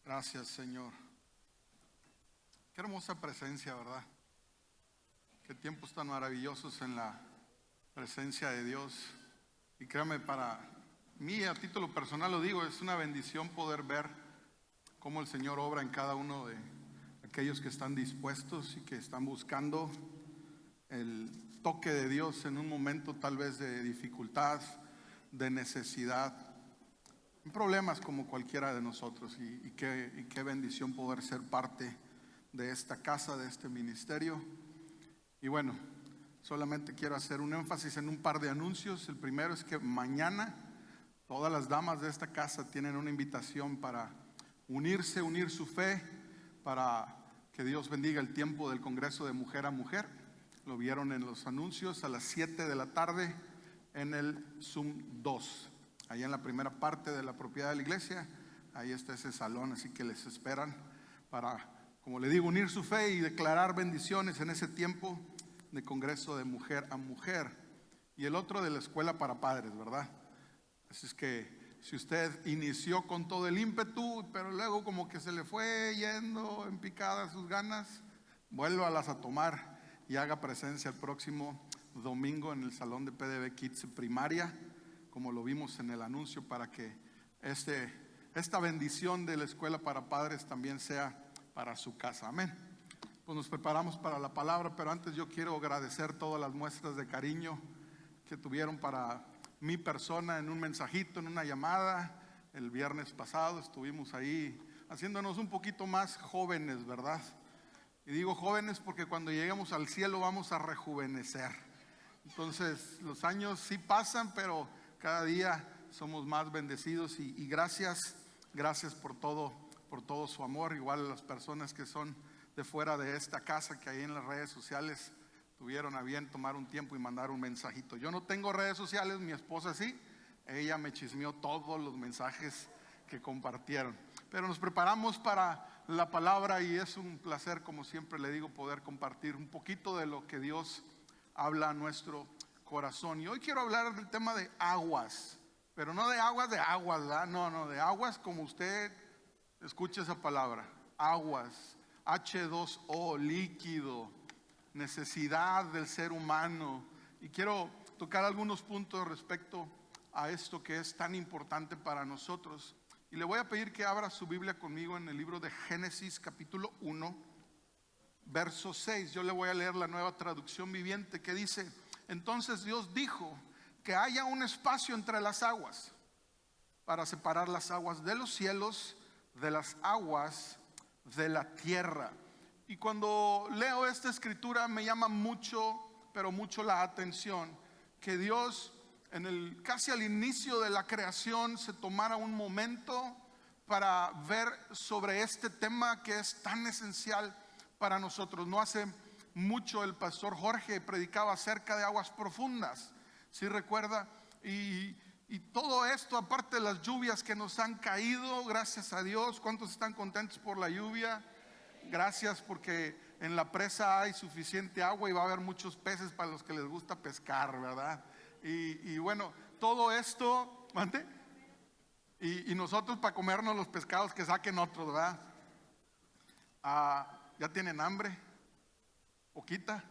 Gracias, Señor. Qué hermosa presencia, ¿verdad? Qué tiempos tan maravillosos en la presencia de Dios. Y créame, para mí, a título personal lo digo, es una bendición poder ver cómo el Señor obra en cada uno de aquellos que están dispuestos y que están buscando el toque de Dios en un momento tal vez de dificultad, de necesidad, problemas como cualquiera de nosotros. Y qué bendición poder ser parte de esta casa, de este ministerio. Y bueno, solamente quiero hacer un énfasis en un par de anuncios. El primero es que mañana todas las damas de esta casa tienen una invitación para unir su fe, para que Dios bendiga el tiempo del Congreso de Mujer a Mujer. Lo vieron en los anuncios, a las 7 de la tarde en el Zoom 2. Allá en la primera parte de la propiedad de la iglesia, ahí está ese salón, así que les esperan para, como le digo, unir su fe y declarar bendiciones en ese tiempo de Congreso de Mujer a Mujer. Y el otro de la escuela para padres, ¿verdad? Así es que si usted inició con todo el ímpetu, pero luego como que se le fue yendo en picada sus ganas, vuélvalas a tomar y haga presencia el próximo domingo en el salón de PDB Kids primaria, como lo vimos en el anuncio, para que esta bendición de la escuela para padres también sea para su casa. Amén. Pues nos preparamos para la palabra, pero antes yo quiero agradecer todas las muestras de cariño que tuvieron para mi persona en un mensajito, en una llamada. El viernes pasado estuvimos ahí haciéndonos un poquito más jóvenes, ¿verdad? Y digo jóvenes porque cuando lleguemos al cielo vamos a rejuvenecer. Entonces los años sí pasan, pero cada día somos más bendecidos y gracias por todo su amor. Igual a las personas que son de fuera de esta casa, que ahí en las redes sociales tuvieron a bien tomar un tiempo y mandar un mensajito. Yo no tengo redes sociales, mi esposa sí. Ella me chismeó todos los mensajes que compartieron. Pero nos preparamos para la palabra y es un placer, como siempre le digo, poder compartir un poquito de lo que Dios habla a nuestro corazón. Y hoy quiero hablar del tema de aguas, pero no de aguas, ¿verdad? No, de aguas como usted escucha esa palabra, aguas, H2O, líquido, necesidad del ser humano. Y quiero tocar algunos puntos respecto a esto que es tan importante para nosotros. Y le voy a pedir que abra su Biblia conmigo en el libro de Génesis capítulo 1, verso 6. Yo le voy a leer la Nueva Traducción Viviente, que dice: entonces Dios dijo que haya un espacio entre las aguas para separar las aguas de los cielos de las aguas de la tierra. Y cuando leo esta escritura me llama mucho, pero mucho la atención que Dios casi al inicio de la creación se tomara un momento para ver sobre este tema que es tan esencial para nosotros. No hace mucho el pastor Jorge predicaba acerca de aguas profundas, ¿sí recuerda? Y todo esto, aparte de las lluvias que nos han caído, gracias a Dios. ¿Cuántos están contentos por la lluvia? Gracias, porque en la presa hay suficiente agua y va a haber muchos peces para los que les gusta pescar, ¿verdad? Y bueno, todo esto, ¿mande? Y nosotros para comernos los pescados que saquen otros, ¿verdad? ¿Ya tienen hambre? ¿Poquita?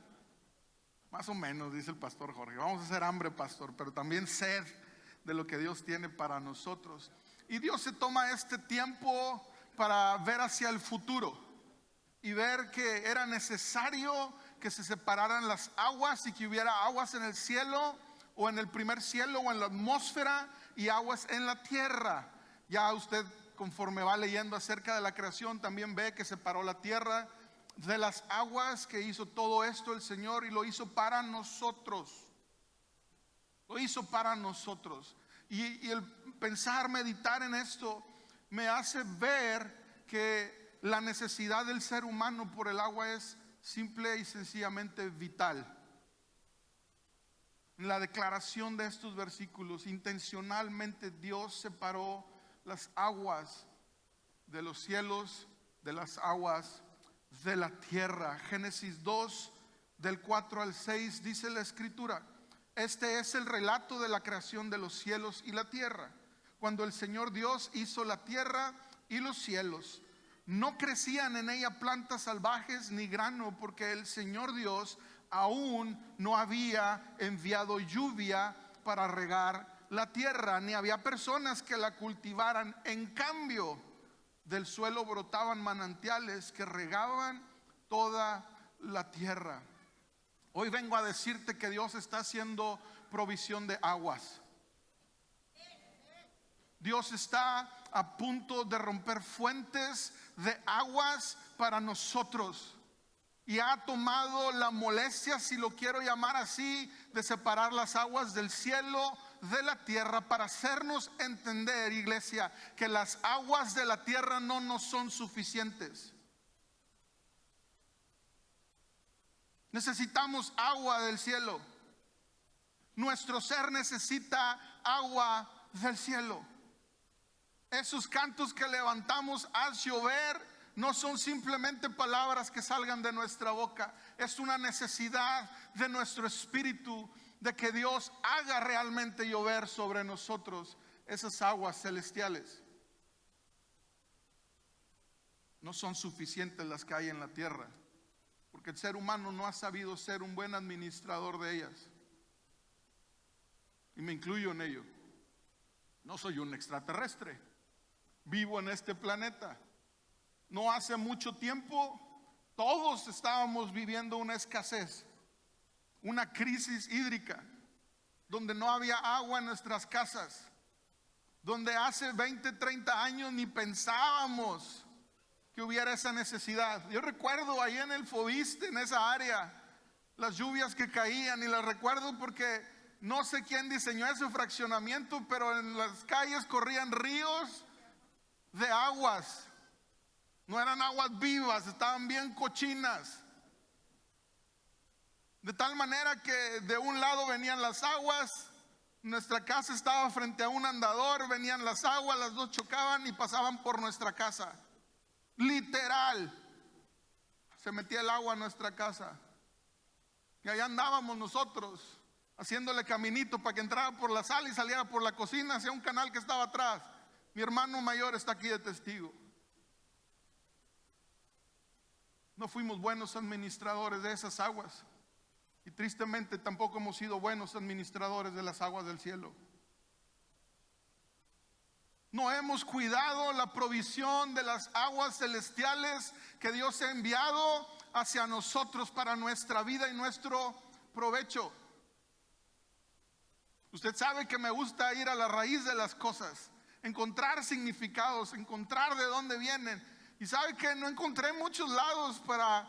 Más o menos, dice el pastor Jorge. Vamos a hacer hambre, pastor, pero también sed de lo que Dios tiene para nosotros. Y Dios se toma este tiempo para ver hacia el futuro y ver que era necesario que se separaran las aguas y que hubiera aguas en el cielo, o en el primer cielo, o en la atmósfera, y aguas en la tierra. Ya usted, conforme va leyendo acerca de la creación, también ve que separó la tierra de las aguas, que hizo todo esto el Señor, y lo hizo para nosotros. Lo hizo para nosotros. Y el pensar, meditar en esto, me hace ver que la necesidad del ser humano por el agua es simple y sencillamente vital. En la declaración de estos versículos, intencionalmente Dios separó las aguas de los cielos de las aguas de la tierra. Génesis 2, del 4 al 6, dice la escritura: este es el relato de la creación de los cielos y la tierra. Cuando el Señor Dios hizo la tierra, y los cielos. No crecían en ella plantas salvajes ni grano, porque el Señor Dios aún no había enviado lluvia para regar la tierra, ni había personas que la cultivaran. En cambio, del suelo brotaban manantiales que regaban toda la tierra. Hoy vengo a decirte que Dios está haciendo provisión de aguas. Dios está a punto de romper fuentes de aguas para nosotros. Y ha tomado la molestia, si lo quiero llamar así, de separar las aguas del cielo de la tierra, para hacernos entender, iglesia, que las aguas de la tierra no nos son suficientes. Necesitamos agua del cielo. Nuestro ser necesita agua del cielo. Esos cantos que levantamos, haz llover, no son simplemente palabras que salgan de nuestra boca. Es una necesidad de nuestro espíritu, de que Dios haga realmente llover sobre nosotros esas aguas celestiales. No son suficientes las que hay en la tierra, porque el ser humano no ha sabido ser un buen administrador de ellas. Y me incluyo en ello. No soy un extraterrestre, vivo en este planeta. No hace mucho tiempo todos estábamos viviendo una escasez, una crisis hídrica, donde no había agua en nuestras casas, donde hace 20, 30 años ni pensábamos que hubiera esa necesidad. Yo recuerdo ahí en el Fobiste, en esa área, las lluvias que caían, y las recuerdo porque no sé quién diseñó ese fraccionamiento, pero en las calles corrían ríos de aguas. No eran aguas vivas, estaban bien cochinas. De tal manera que de un lado venían las aguas, nuestra casa estaba frente a un andador, venían las aguas, las dos chocaban y pasaban por nuestra casa. Literal, se metía el agua a nuestra casa. Y allá andábamos nosotros, haciéndole caminito para que entrara por la sala y saliera por la cocina hacia un canal que estaba atrás. Mi hermano mayor está aquí de testigo. No fuimos buenos administradores de esas aguas, y tristemente tampoco hemos sido buenos administradores de las aguas del cielo. No hemos cuidado la provisión de las aguas celestiales que Dios ha enviado hacia nosotros para nuestra vida y nuestro provecho. Usted sabe que me gusta ir a la raíz de las cosas, encontrar significados, encontrar de dónde vienen. Y sabe que no encontré muchos lados para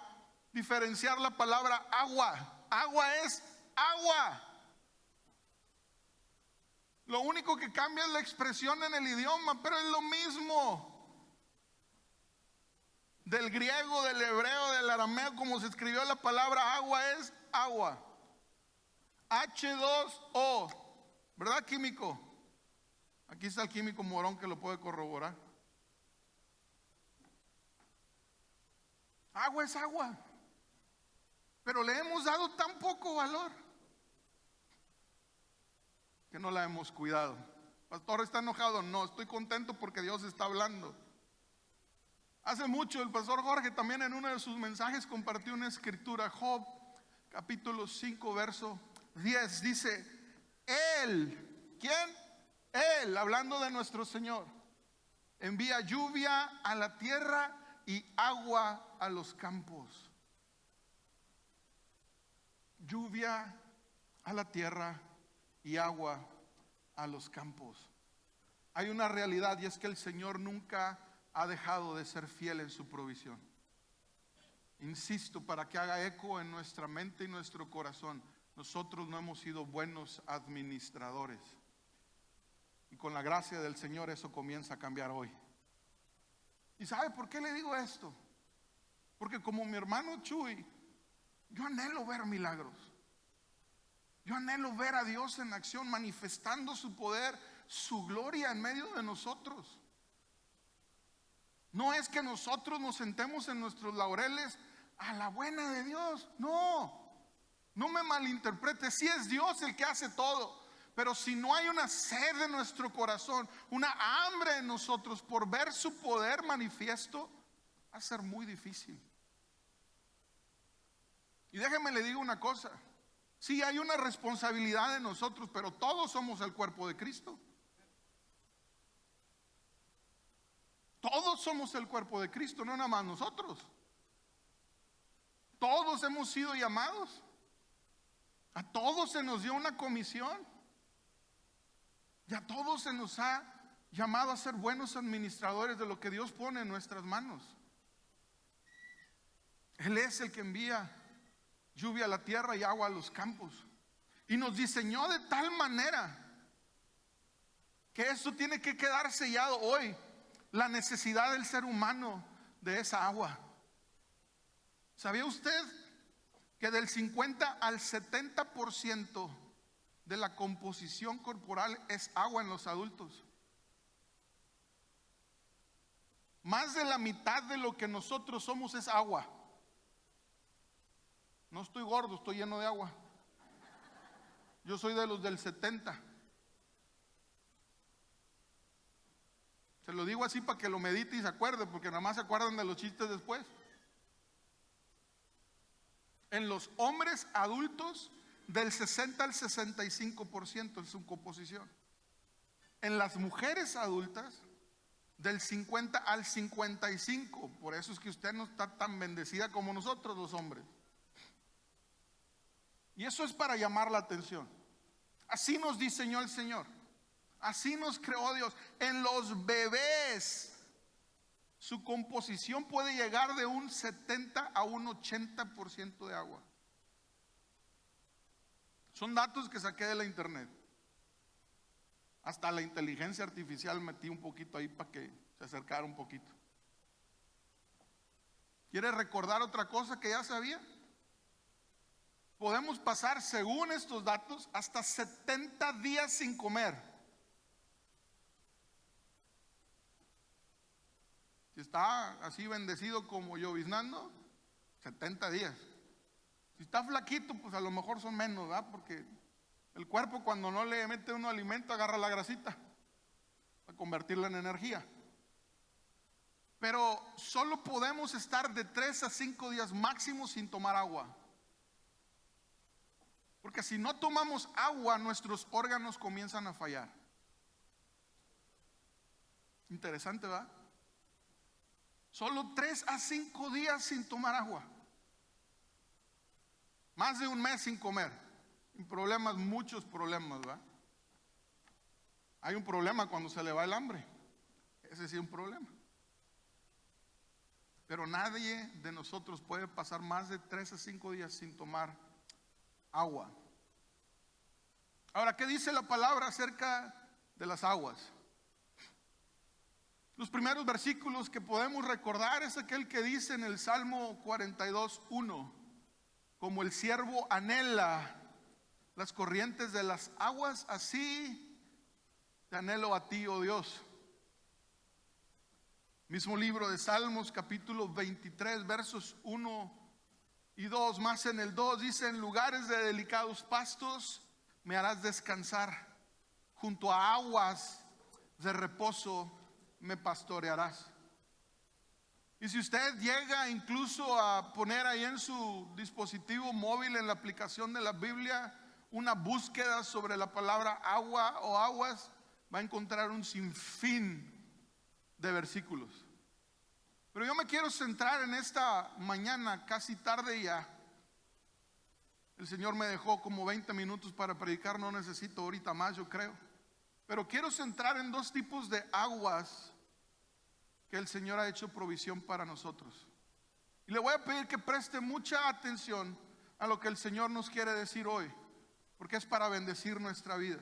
diferenciar la palabra agua. Agua es agua. Lo único que cambia es la expresión en el idioma, pero es lo mismo. Del griego, del hebreo, del arameo, como se escribió la palabra agua, es agua. H2O, ¿verdad, químico? Aquí está el químico Morón que lo puede corroborar. Agua es agua, pero le hemos dado tan poco valor que no la hemos cuidado. Pastor, ¿está enojado? No, estoy contento porque Dios está hablando. Hace mucho el pastor Jorge también en uno de sus mensajes compartió una escritura. Job capítulo 5 verso 10 dice: Él, ¿quién? Él, hablando de nuestro Señor, envía lluvia a la tierra y agua a los campos. Lluvia a la tierra y agua a los campos. Hay una realidad, y es que el Señor nunca ha dejado de ser fiel en su provisión. Insisto, para que haga eco en nuestra mente y nuestro corazón, nosotros no hemos sido buenos administradores, y con la gracia del Señor eso comienza a cambiar hoy. ¿Y sabe por qué le digo esto? Porque como mi hermano Chuy, yo anhelo ver milagros. Yo anhelo ver a Dios en acción, manifestando su poder, su gloria en medio de nosotros. No es que nosotros nos sentemos en nuestros laureles a la buena de Dios. No, no me malinterprete. Sí es Dios el que hace todo, Pero si no hay una sed en nuestro corazón, una hambre en nosotros por ver su poder manifiesto, va a ser muy difícil. Y déjeme le digo una cosa. Sí, hay una responsabilidad de nosotros, pero todos somos el cuerpo de Cristo. Todos somos el cuerpo de Cristo, no nada más nosotros. Todos hemos sido llamados. A todos se nos dio una comisión. Y a todos se nos ha llamado a ser buenos administradores de lo que Dios pone en nuestras manos. Él es el que envía lluvia a la tierra y agua a los campos. Y nos diseñó de tal manera que esto tiene que quedar sellado hoy. La necesidad del ser humano de esa agua. ¿Sabía usted que del 50 al 70% de la composición corporal es agua en los adultos? Más de la mitad de lo que nosotros somos es agua. No estoy gordo, estoy lleno de agua. Yo soy de los del 70. Se lo digo así para que lo medite y se acuerde, porque nada más se acuerdan de los chistes después. En los hombres adultos, del 60 al 65% en su composición. En las mujeres adultas, del 50 al 55%. Por eso es que usted no está tan bendecida como nosotros los hombres. Y eso es para llamar la atención. Así nos diseñó el Señor. Así nos creó Dios. En los bebés, su composición puede llegar de un 70 a un 80% de agua. Son datos que saqué de la internet. Hasta la inteligencia artificial metí un poquito ahí para que se acercara un poquito. ¿Quiere recordar otra cosa que ya sabía? Podemos pasar, según estos datos, hasta 70 días sin comer. Si está así bendecido como lloviznando, 70 días. Si está flaquito, pues a lo mejor son menos, ¿verdad? Porque el cuerpo, cuando no le mete uno alimento, agarra la grasita para convertirla en energía. Pero solo podemos estar de 3 a 5 días máximo sin tomar agua. Porque si no tomamos agua, nuestros órganos comienzan a fallar. Interesante, ¿verdad? Solo 3 a 5 días sin tomar agua. Más de un mes sin comer. Problemas, muchos problemas, ¿verdad? Hay un problema cuando se le va el hambre. Ese sí es un problema. Pero nadie de nosotros puede pasar más de 3 a 5 días sin tomar agua. Ahora, ¿qué dice la palabra acerca de las aguas? Los primeros versículos que podemos recordar es aquel que dice en el Salmo 42:1: como el siervo anhela las corrientes de las aguas, así te anhelo a ti, oh Dios. Mismo libro de Salmos, capítulo 23, versos 1 y 2. Más en el 2 dice: en lugares de delicados pastos me harás descansar, junto a aguas de reposo me pastorearás. Y si usted llega incluso a poner ahí en su dispositivo móvil, en la aplicación de la Biblia, una búsqueda sobre la palabra agua o aguas, va a encontrar un sinfín de versículos. Pero yo me quiero centrar en esta mañana, casi tarde ya. El Señor me dejó como 20 minutos para predicar, no necesito ahorita más, yo creo. Pero quiero centrar en 2 tipos de aguas que el Señor ha hecho provisión para nosotros. Y le voy a pedir que preste mucha atención a lo que el Señor nos quiere decir hoy, porque es para bendecir nuestra vida.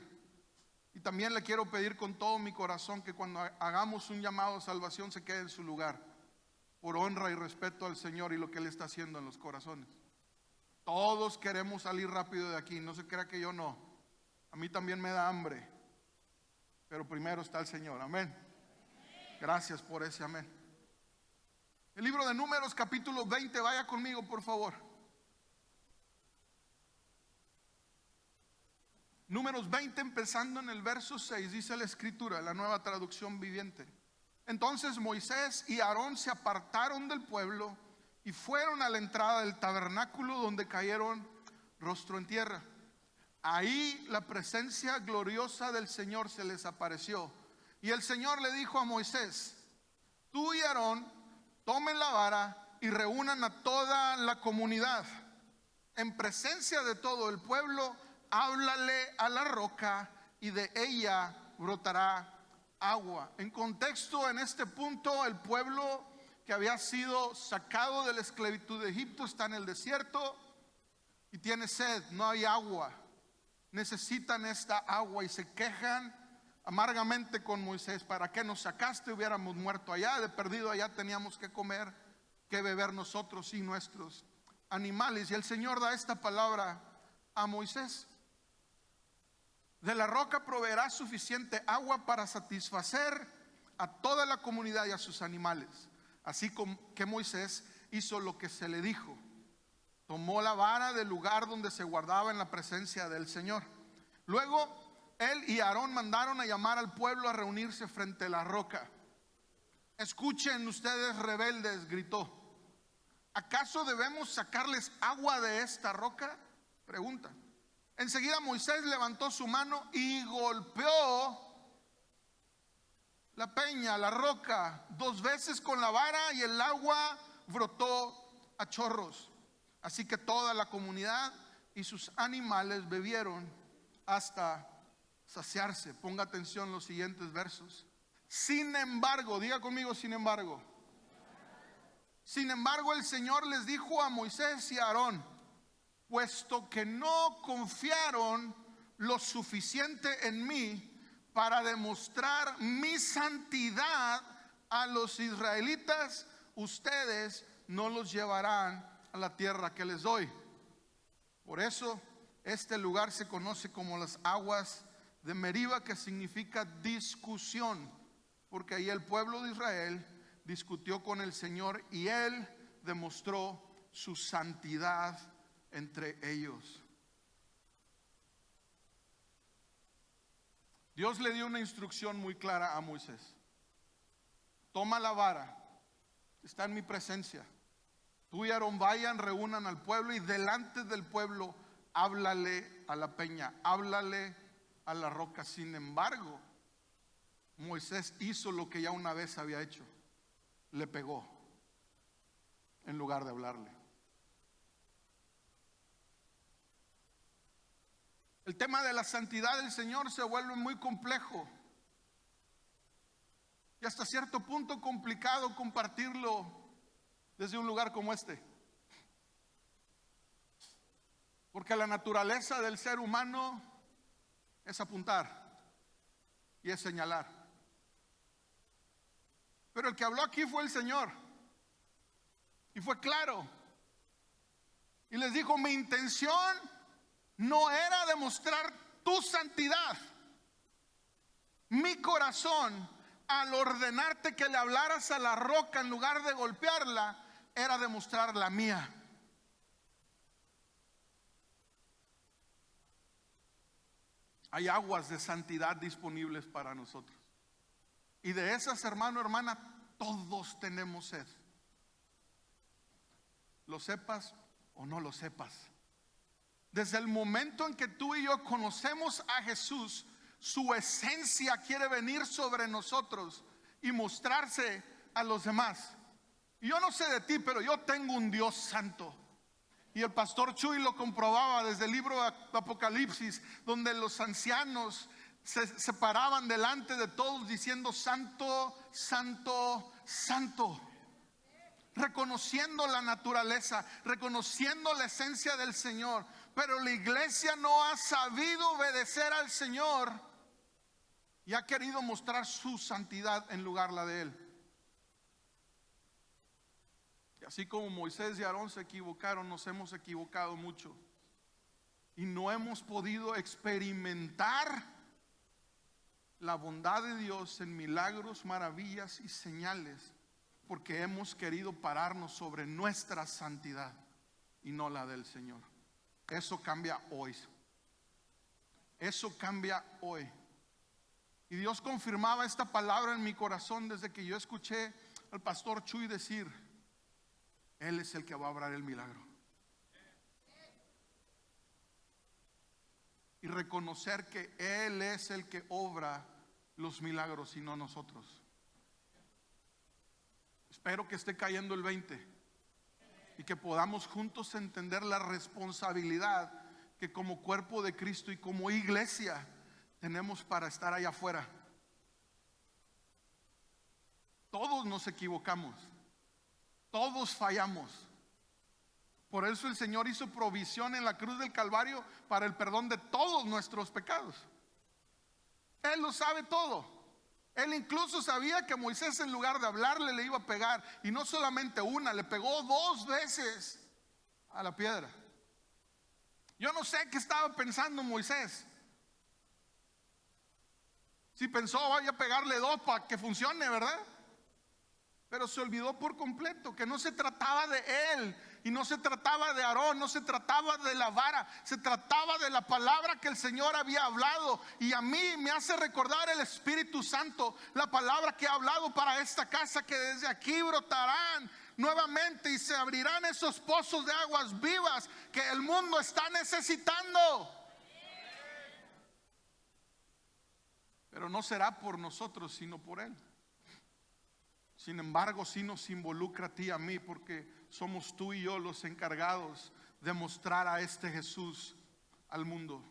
Y también le quiero pedir con todo mi corazón que cuando hagamos un llamado a salvación se quede en su lugar, por honra y respeto al Señor y lo que Él está haciendo en los corazones. Todos queremos salir rápido de aquí, no se crea que yo no. A mí también me da hambre, pero primero está el Señor, amén. Gracias por ese amén. El libro de Números, capítulo 20, vaya conmigo por favor. Números 20, empezando en el verso 6, dice la escritura, la Nueva Traducción Viviente. Entonces Moisés y Aarón se apartaron del pueblo y fueron a la entrada del tabernáculo, donde cayeron rostro en tierra. Ahí la presencia gloriosa del Señor se les apareció. Y el Señor le dijo a Moisés: tú y Aarón tomen la vara y reúnan a toda la comunidad. En presencia de todo el pueblo, háblale a la roca y de ella brotará agua. En contexto, en este punto, el pueblo que había sido sacado de la esclavitud de Egipto está en el desierto y tiene sed, no hay agua. Necesitan esta agua y se quejan amargamente con Moisés: ¿para qué nos sacaste? Hubiéramos muerto allá, de perdido allá teníamos que comer, que beber nosotros y nuestros animales. Y el Señor da esta palabra a Moisés: de la roca proveerá suficiente agua para satisfacer a toda la comunidad y a sus animales. Así que Moisés hizo lo que se le dijo. Tomó la vara del lugar donde se guardaba en la presencia del Señor. Luego él y Aarón mandaron a llamar al pueblo a reunirse frente a la roca. Escuchen ustedes, rebeldes, gritó: ¿acaso debemos sacarles agua de esta roca? Pregunta. Enseguida Moisés levantó su mano y golpeó la peña, la roca, 2 veces con la vara, y el agua brotó a chorros. Así que toda la comunidad y sus animales bebieron hasta saciarse. Ponga atención los siguientes versos. Sin embargo, diga conmigo: sin embargo. Sin embargo, el Señor les dijo a Moisés y a Aarón: puesto que no confiaron lo suficiente en mí para demostrar mi santidad a los israelitas, ustedes no los llevarán a la tierra que les doy. Por eso este lugar se conoce como las aguas de Meriba, que significa discusión, porque ahí el pueblo de Israel discutió con el Señor y Él demostró su santidad entre ellos. Dios le dio una instrucción muy clara a Moisés: toma la vara, está en mi presencia. Tú y Aarón vayan, reúnan al pueblo y delante del pueblo háblale a la peña, háblale a la roca. Sin embargo, Moisés hizo lo que ya una vez había hecho: le pegó en lugar de hablarle. El tema de la santidad del Señor se vuelve muy complejo y hasta cierto punto complicado compartirlo desde un lugar como este, porque la naturaleza del ser humano es apuntar y es señalar. Pero el que habló aquí fue el Señor, y fue claro, y les dijo: mi intención no era demostrar tu santidad. Mi corazón, al ordenarte que le hablaras a la roca en lugar de golpearla, era demostrar la mía. Hay aguas de santidad disponibles para nosotros, y de esas, hermano, hermana, todos tenemos sed. Lo sepas o no lo sepas. Desde el momento en que tú y yo conocemos a Jesús, su esencia quiere venir sobre nosotros y mostrarse a los demás. Y yo no sé de ti, pero yo tengo un Dios santo. Y el pastor Chuy lo comprobaba desde el libro de Apocalipsis, donde los ancianos se paraban delante de todos diciendo: santo, santo, santo. Reconociendo la naturaleza, reconociendo la esencia del Señor. Pero la iglesia no ha sabido obedecer al Señor y ha querido mostrar su santidad en lugar la de Él. Y así como Moisés y Aarón se equivocaron, nos hemos equivocado mucho y no hemos podido experimentar la bondad de Dios en milagros, maravillas y señales, porque hemos querido pararnos sobre nuestra santidad y no la del Señor. Eso cambia hoy. Eso cambia hoy. Y Dios confirmaba esta palabra en mi corazón desde que yo escuché al pastor Chuy decir: Él es el que va a obrar el milagro. Y reconocer que Él es el que obra los milagros y no nosotros. Espero que esté cayendo el 20 y que podamos juntos entender la responsabilidad que como cuerpo de Cristo y como iglesia tenemos para estar allá afuera. Todos nos equivocamos, todos fallamos. Por eso el Señor hizo provisión en la cruz del Calvario para el perdón de todos nuestros pecados. Él lo sabe todo. Él incluso sabía que Moisés, en lugar de hablarle, le iba a pegar. Y no solamente una, le pegó 2 veces a la piedra. Yo no sé qué estaba pensando Moisés. Si pensó, vaya a pegarle 2 para que funcione, ¿verdad? Pero se olvidó por completo que no se trataba de él y no se trataba de Aarón, no se trataba de la vara, se trataba de la palabra que el Señor había hablado. Y a mí me hace recordar el Espíritu Santo la palabra que ha hablado para esta casa, que desde aquí brotarán nuevamente y se abrirán esos pozos de aguas vivas que el mundo está necesitando. Pero no será por nosotros, sino por Él. Sin embargo, sí nos involucra a ti y a mí, porque somos tú y yo los encargados de mostrar a este Jesús al mundo.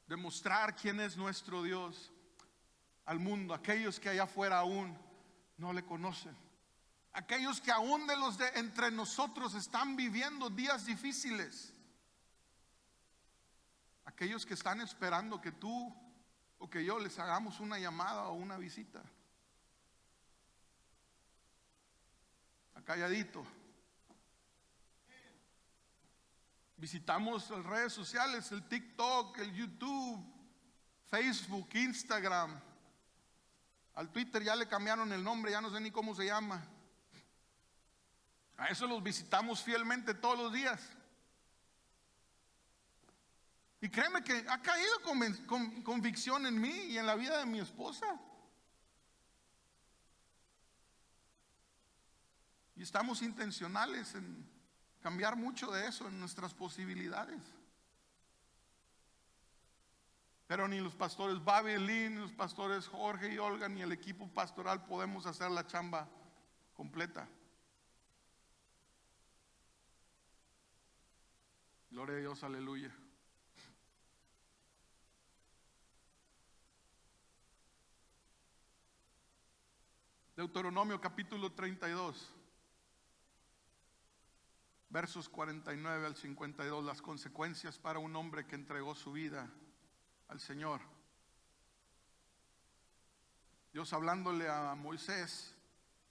De mostrar quién es nuestro Dios al mundo. Aquellos que allá afuera aún no le conocen. Aquellos que aún de los de entre nosotros están viviendo días difíciles. Aquellos que están esperando que tú o que yo les hagamos una llamada o una visita. Calladito. Visitamos las redes sociales, el TikTok, el YouTube, Facebook, Instagram. Al Twitter ya le cambiaron el nombre, ya no sé ni cómo se llama. A eso los visitamos fielmente todos los días. Y créeme que ha caído convicción en mí y en la vida de mi esposa. Y estamos intencionales en cambiar mucho de eso en nuestras posibilidades. Pero ni los pastores Babi y Lee, ni los pastores Jorge y Olga, ni el equipo pastoral podemos hacer la chamba completa. Gloria a Dios, aleluya. Deuteronomio capítulo 32. Versos 49 al 52, las consecuencias para un hombre que entregó su vida al Señor. Dios hablándole a Moisés,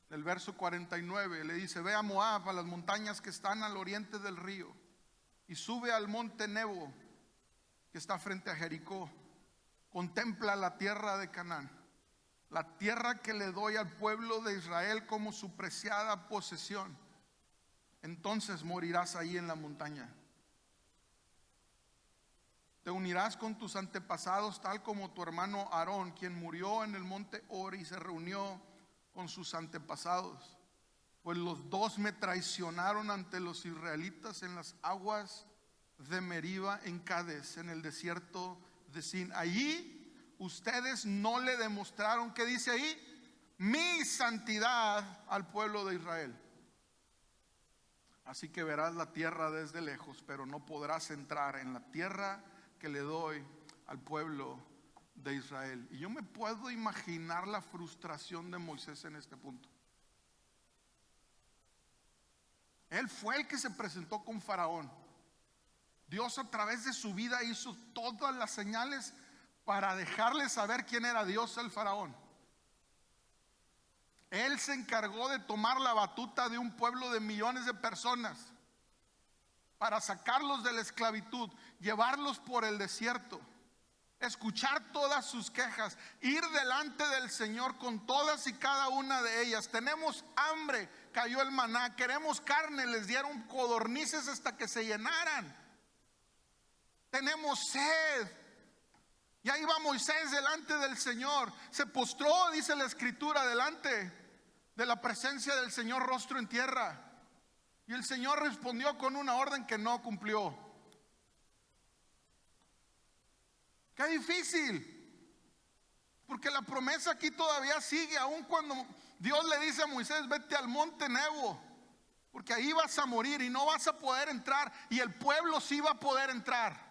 el verso 49, le dice: ve a Moab, a las montañas que están al oriente del río, y sube al monte Nebo, que está frente a Jericó. Contempla la tierra de Canaán, la tierra que le doy al pueblo de Israel como su preciada posesión. Entonces morirás ahí en la montaña. Te unirás con tus antepasados, tal como tu hermano Aarón, quien murió en el monte Hor y se reunió con sus antepasados. Pues los 2 me traicionaron ante los israelitas en las aguas de Meriba en Cades, en el desierto de Sin. Allí ustedes no le demostraron, ¿qué dice ahí? Mi santidad al pueblo de Israel. Así que verás la tierra desde lejos, pero no podrás entrar en la tierra que le doy al pueblo de Israel. Y yo me puedo imaginar la frustración de Moisés en este punto. Él fue el que se presentó con Faraón. Dios a través de su vida hizo todas las señales para dejarle saber quién era Dios al Faraón. Él se encargó de tomar la batuta de un pueblo de millones de personas para sacarlos de la esclavitud, llevarlos por el desierto, escuchar todas sus quejas, ir delante del Señor con todas y cada una de ellas. Tenemos hambre, cayó el maná. Queremos carne, les dieron codornices hasta que se llenaran. tenemos sed. Y ahí va Moisés delante del Señor. Se postró, dice la Escritura, delante de la presencia del Señor, rostro en tierra. Y el Señor respondió con una orden que no cumplió. Qué difícil. Porque la promesa aquí todavía sigue, aun cuando Dios le dice a Moisés: vete al monte Nebo, porque ahí vas a morir y no vas a poder entrar. Y el pueblo sí va a poder entrar.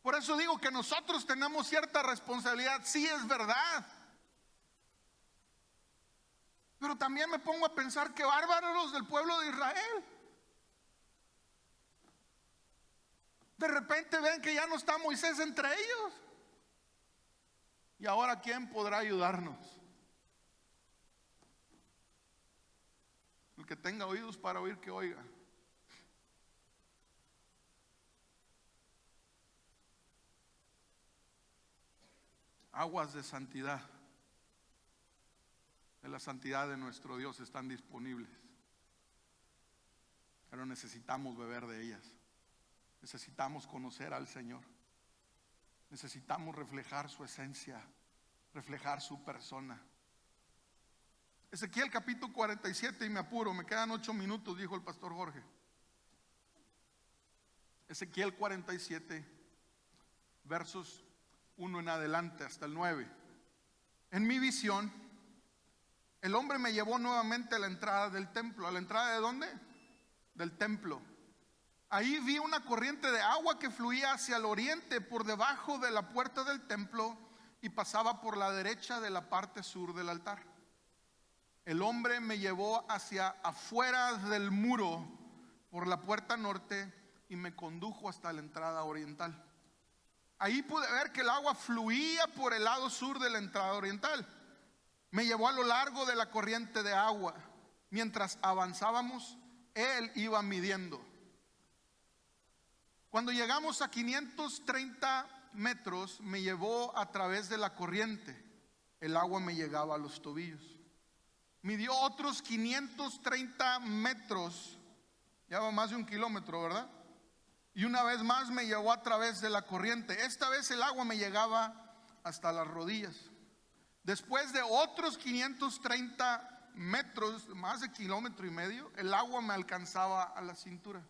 Por eso digo que nosotros tenemos cierta responsabilidad. Sí, es verdad. Pero también me pongo a pensar que bárbaros los del pueblo de Israel. De repente ven que ya no está Moisés entre ellos. Y ahora, ¿quién podrá ayudarnos? El que tenga oídos para oír, que oiga. Aguas de santidad, de la santidad de nuestro Dios, están disponibles. Pero necesitamos beber de ellas. Necesitamos conocer al Señor. Necesitamos reflejar su esencia, reflejar su persona. Ezequiel capítulo 47, y me apuro, me quedan 8 minutos, dijo el pastor Jorge. Ezequiel 47, versos 1 en adelante hasta el 9. En mi visión, el hombre me llevó nuevamente a la entrada del templo. ¿A la entrada de dónde? Del templo. Ahí vi una corriente de agua que fluía hacia el oriente por debajo de la puerta del templo y pasaba por la derecha de la parte sur del altar. El hombre me llevó hacia afuera del muro por la puerta norte y me condujo hasta la entrada oriental. Ahí pude ver que el agua fluía por el lado sur de la entrada oriental. Me llevó a lo largo de la corriente de agua. Mientras avanzábamos, él iba midiendo. Cuando llegamos a 530 metros, me llevó a través de la corriente. El agua me llegaba a los tobillos. Midió otros 530 metros, ya va más de 1 kilómetro, ¿verdad? Y una vez más me llevó a través de la corriente. Esta vez el agua me llegaba hasta las rodillas. Después de otros 530 metros, más de 1,5 kilómetros, el agua me alcanzaba a la cintura.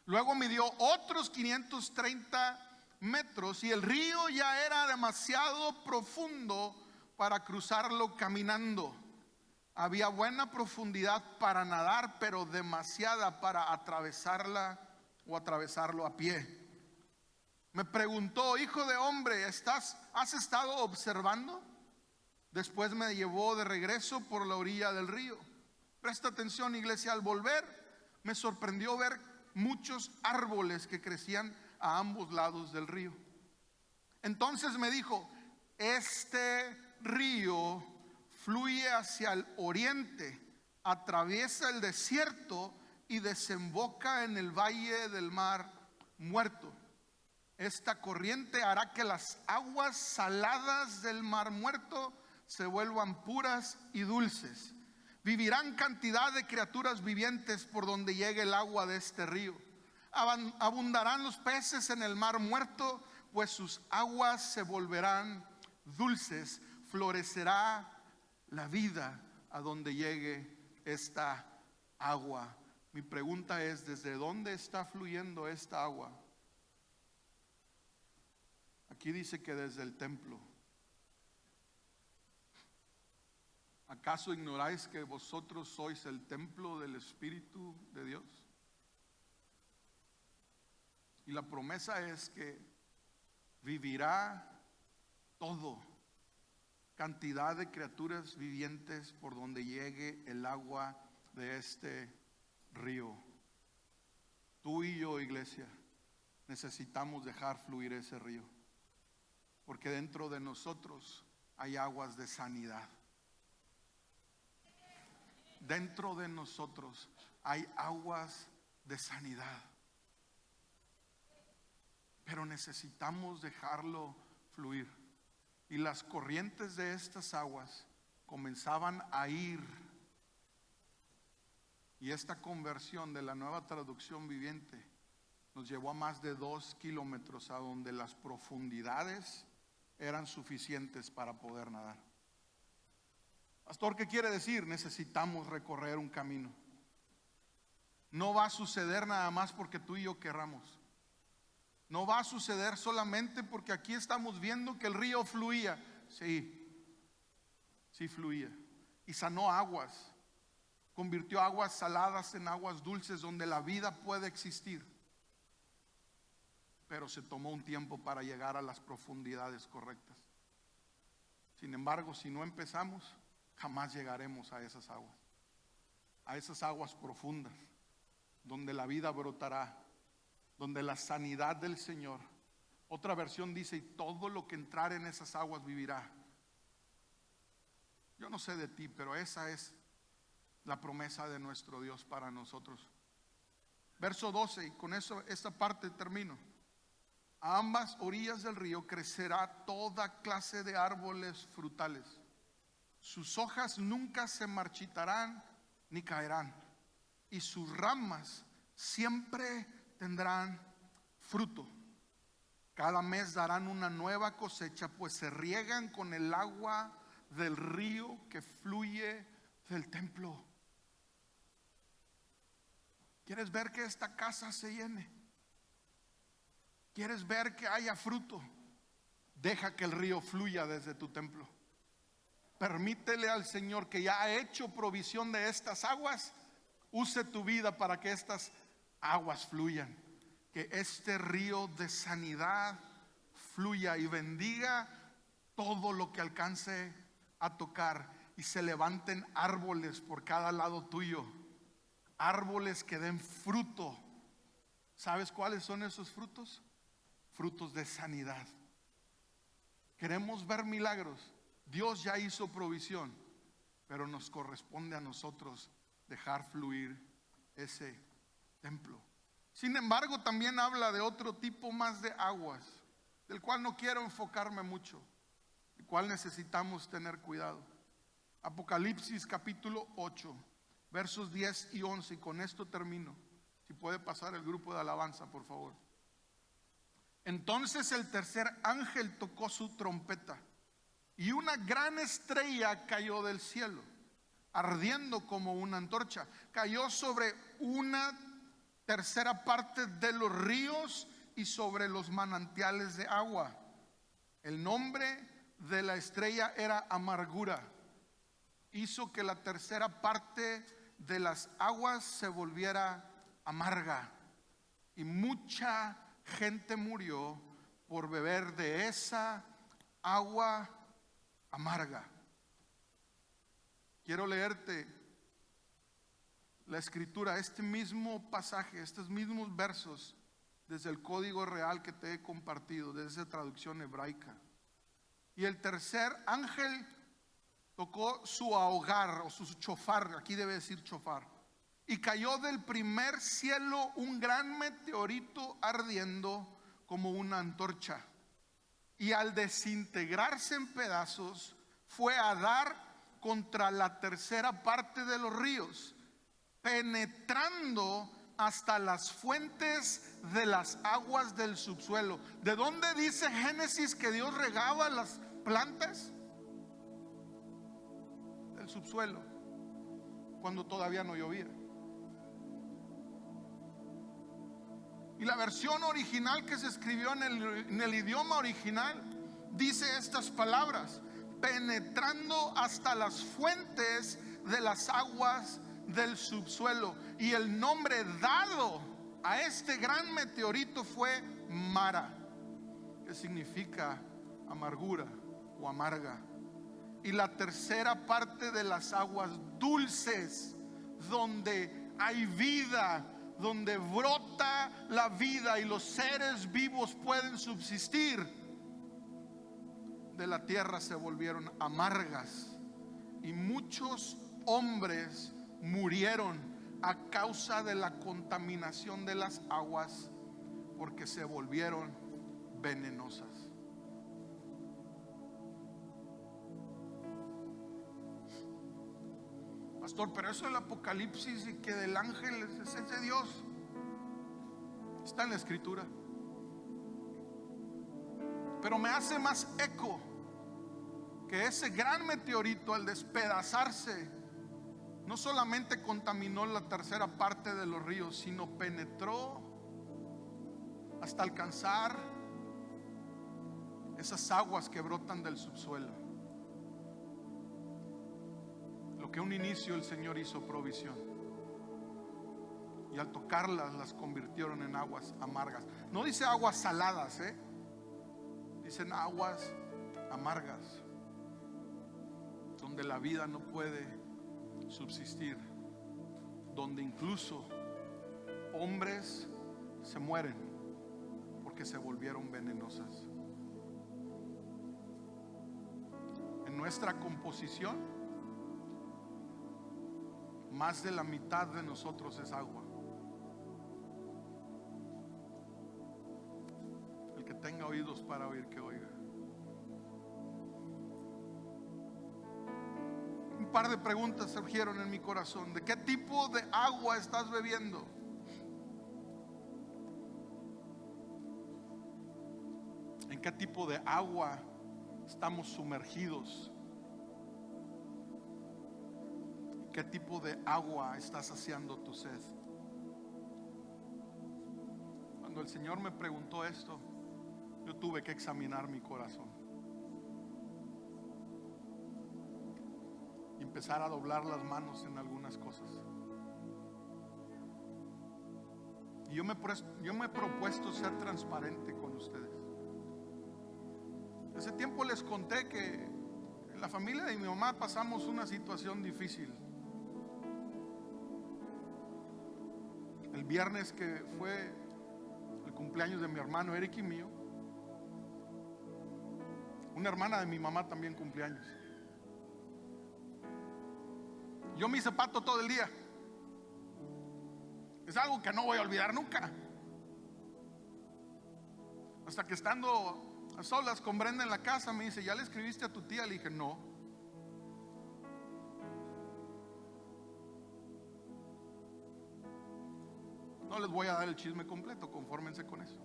Luego midió otros 530 metros y el río ya era demasiado profundo para cruzarlo caminando. Había buena profundidad para nadar, pero demasiada para atravesarla o atravesarlo a pie. Me preguntó: hijo de hombre, ¿has estado observando? Después me llevó de regreso por la orilla del río. Presta atención, iglesia. Al volver me sorprendió ver muchos árboles que crecían a ambos lados del río. Entonces me dijo: este río fluye hacia el oriente, atraviesa el desierto y desemboca en el valle del Mar Muerto. Esta corriente hará que las aguas saladas del Mar Muerto se vuelvan puras y dulces. Vivirán cantidad de criaturas vivientes por donde llegue el agua de este río. Abundarán los peces en el Mar Muerto, pues sus aguas se volverán dulces. Florecerá la vida a donde llegue esta agua. Mi pregunta es: ¿desde dónde está fluyendo esta agua? Aquí dice que desde el templo. ¿Acaso ignoráis que vosotros sois el templo del Espíritu de Dios? Y la promesa es que vivirá todo, cantidad de criaturas vivientes por donde llegue el agua de este río. Tú y yo, iglesia, necesitamos dejar fluir ese río, porque dentro de nosotros hay aguas de sanidad. Dentro de nosotros hay aguas de sanidad, pero necesitamos dejarlo fluir. Y las corrientes de estas aguas comenzaban a ir. Y esta conversión de la Nueva Traducción Viviente nos llevó a más de 2 kilómetros, a donde las profundidades eran suficientes para poder nadar. Pastor, ¿qué quiere decir? Necesitamos recorrer un camino. No va a suceder nada más porque tú y yo querramos. No va a suceder solamente porque aquí estamos viendo que el río fluía. Sí fluía. Y sanó aguas. Convirtió aguas saladas en aguas dulces, donde la vida puede existir. Pero se tomó un tiempo para llegar a las profundidades correctas. Sin embargo, si no empezamos, jamás llegaremos a esas aguas profundas, donde la vida brotará, donde la sanidad del Señor. Otra versión dice: y todo lo que entrar en esas aguas vivirá. Yo no sé de ti, pero esa es la promesa de nuestro Dios para nosotros. Verso 12, y con eso esta parte termino. A ambas orillas del río crecerá toda clase de árboles frutales. Sus hojas nunca se marchitarán ni caerán, y sus ramas siempre tendrán fruto. Cada mes darán una nueva cosecha, pues se riegan con el agua del río que fluye del templo. ¿Quieres ver que esta casa se llene? ¿Quieres ver que haya fruto? Deja que el río fluya desde tu templo. Permítele al Señor, que ya ha hecho provisión de estas aguas, use tu vida para que estas aguas fluyan. Que este río de sanidad fluya y bendiga todo lo que alcance a tocar, y se levanten árboles por cada lado tuyo, árboles que den fruto. ¿Sabes cuáles son esos frutos? Frutos de sanidad. Queremos ver milagros. Dios ya hizo provisión, pero nos corresponde a nosotros dejar fluir ese templo. Sin embargo, también habla de otro tipo más de aguas, del cual no quiero enfocarme mucho, el cual necesitamos tener cuidado. Apocalipsis capítulo 8, versos 10 y 11, y con esto termino. Si puede pasar el grupo de alabanza, por favor. Entonces el tercer ángel tocó su trompeta, y una gran estrella cayó del cielo, ardiendo como una antorcha. Cayó sobre una tercera parte de los ríos y sobre los manantiales de agua. El nombre de la estrella era Amargura. Hizo que la tercera parte de las aguas se volviera amarga, y mucha gente murió por beber de esa agua amarga. Quiero leerte la escritura, este mismo pasaje, estos mismos versos, desde el código real que te he compartido, desde esa traducción hebraica. Y el tercer ángel tocó su ahogar o su chofar, aquí debe decir chofar, y cayó del primer cielo un gran meteorito ardiendo como una antorcha, y al desintegrarse en pedazos fue a dar contra la tercera parte de los ríos, penetrando hasta las fuentes de las aguas del subsuelo. ¿De dónde dice Génesis que Dios regaba las plantas? Del subsuelo, cuando todavía no llovía. Y la versión original que se escribió en el idioma original dice estas palabras: penetrando hasta las fuentes de las aguas del subsuelo. Y el nombre dado a este gran meteorito fue Mara, que significa amargura o amarga. Y la tercera parte de las aguas dulces, donde hay vida, donde brota la vida y los seres vivos pueden subsistir, de la tierra se volvieron amargas, y muchos hombres murieron a causa de la contaminación de las aguas, porque se volvieron venenosas. Pastor, pero eso es el Apocalipsis, y que del ángel es ese Dios. Está en la escritura. Pero me hace más eco que ese gran meteorito, al despedazarse, no solamente contaminó la tercera parte de los ríos, sino penetró hasta alcanzar esas aguas que brotan del subsuelo. Lo que a un inicio el Señor hizo provisión, y al tocarlas las convirtieron en aguas amargas. No dice aguas saladas, dicen aguas amargas, donde la vida no puede subsistir, donde incluso hombres se mueren porque se volvieron venenosas. En nuestra composición, más de la mitad de nosotros es agua. El que tenga oídos para oír, que oiga. Un par de preguntas surgieron en mi corazón. ¿De qué tipo de agua estás bebiendo? ¿En qué tipo de agua estamos sumergidos? ¿Qué tipo de agua está saciando tu sed? Cuando el Señor me preguntó esto, yo tuve que examinar mi corazón y empezar a doblar las manos en algunas cosas. Y yo me he propuesto ser transparente con ustedes. Hace tiempo les conté que en la familia de mi mamá pasamos una situación difícil. El viernes, que fue el cumpleaños de mi hermano Eric y mío, una hermana de mi mamá también cumpleaños. Yo me hice pato todo el día. Es algo que no voy a olvidar nunca. Hasta que, estando a solas con Brenda en la casa, me dice: ¿ya le escribiste a tu tía? Le dije: no. No les voy a dar el chisme completo, confórmense con eso.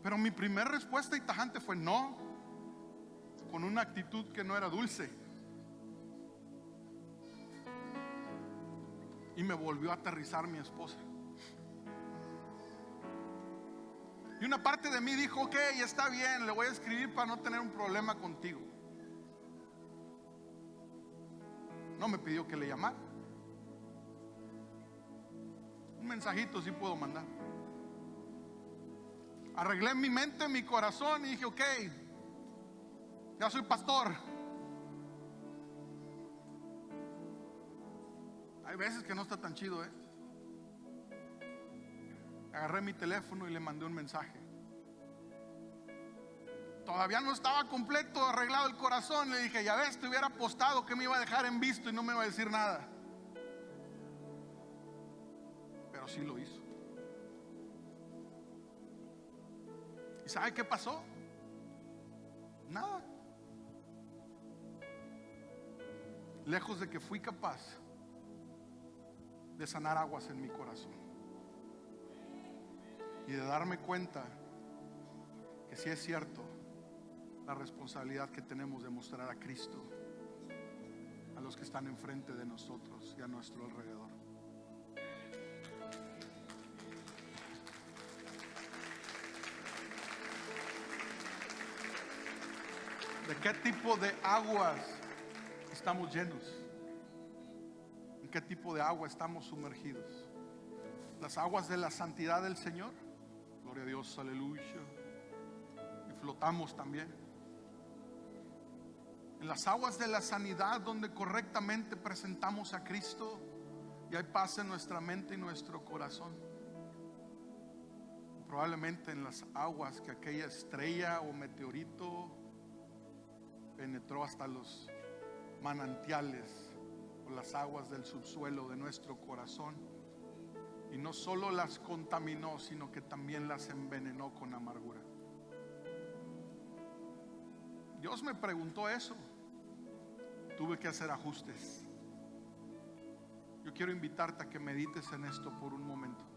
Pero mi primera respuesta y tajante fue no, con una actitud que no era dulce. Y me volvió a aterrizar mi esposa. Y una parte de mí dijo: ok, está bien, le voy a escribir para no tener un problema contigo. No me pidió que le llamara. Un mensajito sí puedo mandar. Arreglé en mi mente, mi corazón, y dije: ok, ya soy pastor. Hay veces que no está tan chido, Agarré mi teléfono y le mandé un mensaje. Todavía no estaba completo, arreglado el corazón. Le dije: ya ves, te hubiera apostado que me iba a dejar en visto y no me iba a decir nada. Pero sí lo hizo. ¿Y sabe qué pasó? Nada. Lejos de que fui capaz de sanar aguas en mi corazón y de darme cuenta que sí es cierto la responsabilidad que tenemos de mostrar a Cristo a los que están enfrente de nosotros y a nuestro alrededor. ¿De qué tipo de aguas estamos llenos? ¿En qué tipo de agua estamos sumergidos? Las aguas de la santidad del Señor, gloria a Dios, aleluya, y flotamos también. En las aguas de la sanidad, donde correctamente presentamos a Cristo y hay paz en nuestra mente y nuestro corazón. Probablemente en las aguas que aquella estrella o meteorito penetró hasta los manantiales o las aguas del subsuelo de nuestro corazón, y no solo las contaminó, sino que también las envenenó con amargura. Dios me preguntó eso. Tuve que hacer ajustes. Yo quiero invitarte a que medites en esto por un momento.